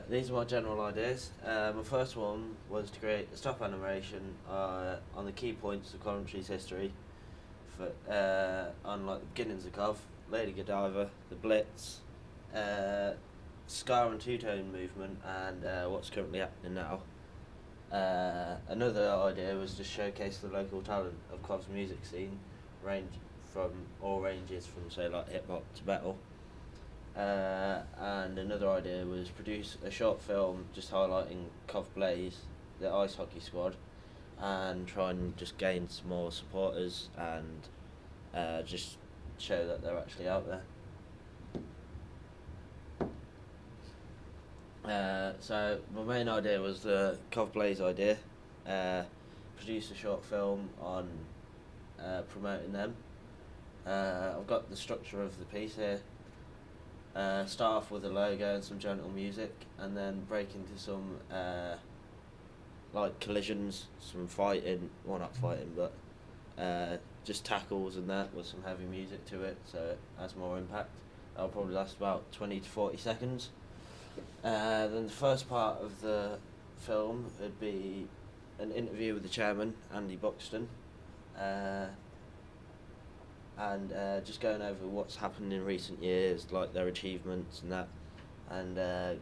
These are my general ideas. My first one was to create a stop animation on the key points of Coventry's history, on like the beginnings of Cov, Lady Godiva, the Blitz, Scar and Two-Tone movement, and what's currently happening now. Another idea was to showcase the local talent of Cov's music scene, range from all ranges from say like hip hop to metal. And another idea was produce a short film just highlighting Cov Blaze, the ice hockey squad, and try and just gain some more supporters and just show that they're actually out there. So my main idea was the Cov Blaze idea. Produce a short film on promoting them. I've got the structure of the piece here. Start off with a logo and some gentle music, and then break into some like collisions, some fighting, well not fighting, but just tackles and that with some heavy music to it, so it has more impact. That'll probably last about 20 to 40 seconds. Then the first part of the film would be an interview with the chairman, Andy Buxton, and just going over what's happened in recent years, like their achievements and that, and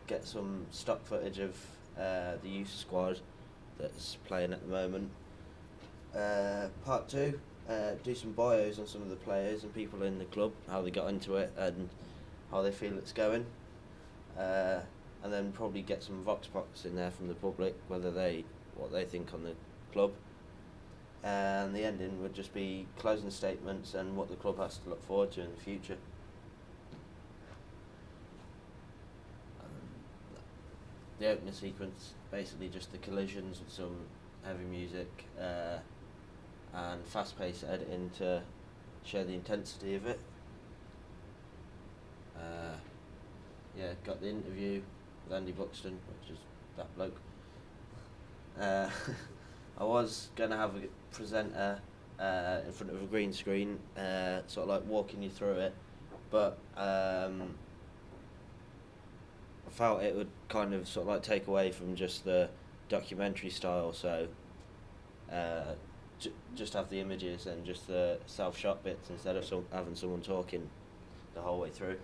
get some stock footage of the youth squad that's playing at the moment. Part two, do some bios on some of the players and people in the club, how they got into it and how they feel it's going. And then probably get some vox pops in there from the public, what they think on the club. And the ending would just be closing statements and what the club has to look forward to in the future. The opening sequence, basically just the collisions with some heavy music and fast-paced editing to show the intensity of it. Yeah, got the interview with Andy Buxton, which is that bloke. I was going to have a presenter in front of a green screen, sort of like walking you through it, but I felt it would kind of sort of like take away from just the documentary style, so just have the images and just the self-shot bits instead of having someone talking the whole way through.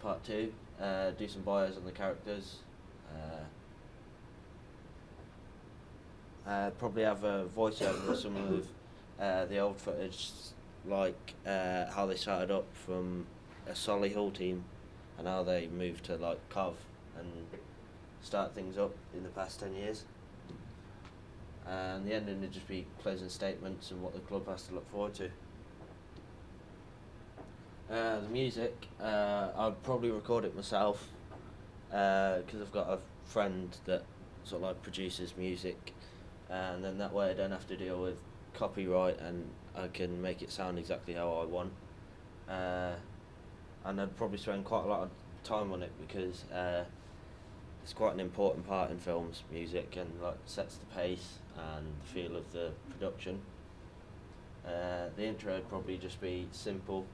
Part two, do some bios on the characters. Probably have a voiceover of some of the old footage, like how they started up from a Solihull team and how they moved to like Cov and start things up in the past 10 years. And the ending would just be closing statements and what the club has to look forward to. The music, I'd probably record it myself because I've got a friend that sort of like produces music, and then that way I don't have to deal with copyright and I can make it sound exactly how I want. And I'd probably spend quite a lot of time on it because it's quite an important part in films, music, and like sets the pace and the feel of the production. The intro would probably just be simple.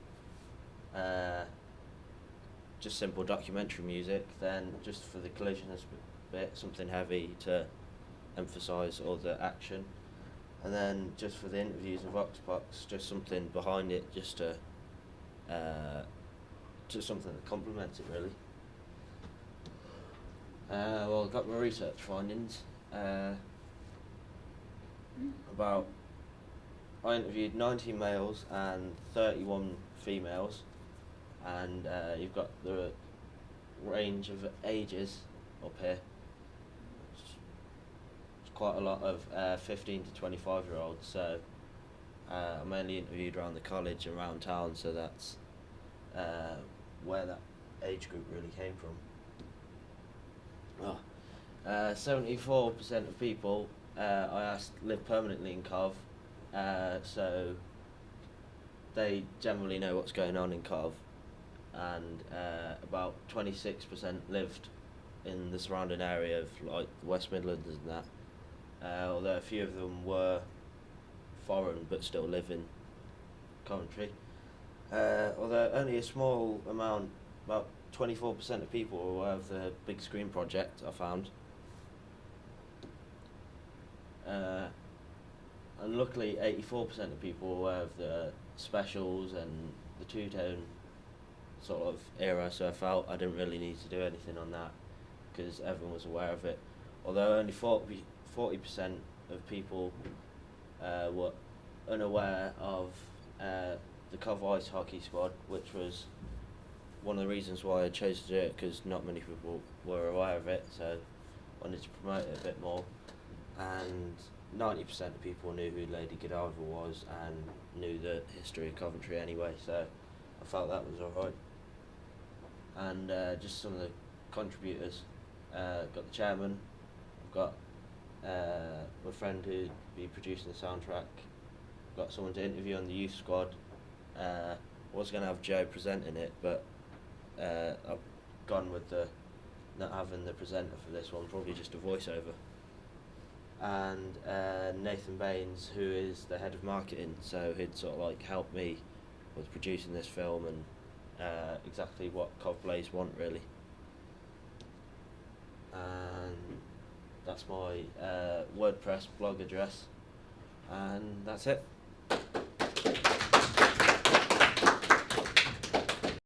Just simple documentary music, then just for the collisions bit, something heavy to emphasise all the action, and then just for the interviews and vox pops, just something behind it, just something that complements it really. Well, I've got my research findings. I interviewed 19 males and 31 females, and you've got the range of ages up here. It's quite a lot of 15 to 25 year olds, so I mainly interviewed around the college and around town, so that's where that age group really came from. 74% of people I asked live permanently in Cov, so they generally know what's going on in Cov, and about 26% lived in the surrounding area of like the West Midlands and that, although a few of them were foreign but still live in Coventry. Although only a small amount, about 24% of people are aware of the big screen project I found. And luckily 84% of people are aware of the specials and the two-tone sort of era, so I felt I didn't really need to do anything on that because everyone was aware of it. Although only 40% of people were unaware of the Cov Ice Hockey Squad, which was one of the reasons why I chose to do it, because not many people were aware of it, so I wanted to promote it a bit more. And 90% of people knew who Lady Godiva was and knew the history of Coventry anyway, so I felt that was alright. And just some of the contributors. Got the chairman, I've got my friend who'd be producing the soundtrack, got someone to interview on the youth squad. Was going to have Joe presenting it, but I've gone with the not having the presenter for this one, probably just a voiceover. And Nathan Baines, who is the head of marketing, so he'd sort of like help me with producing this film and exactly what Cov Blaze want really. And that's my WordPress blog address, and that's it.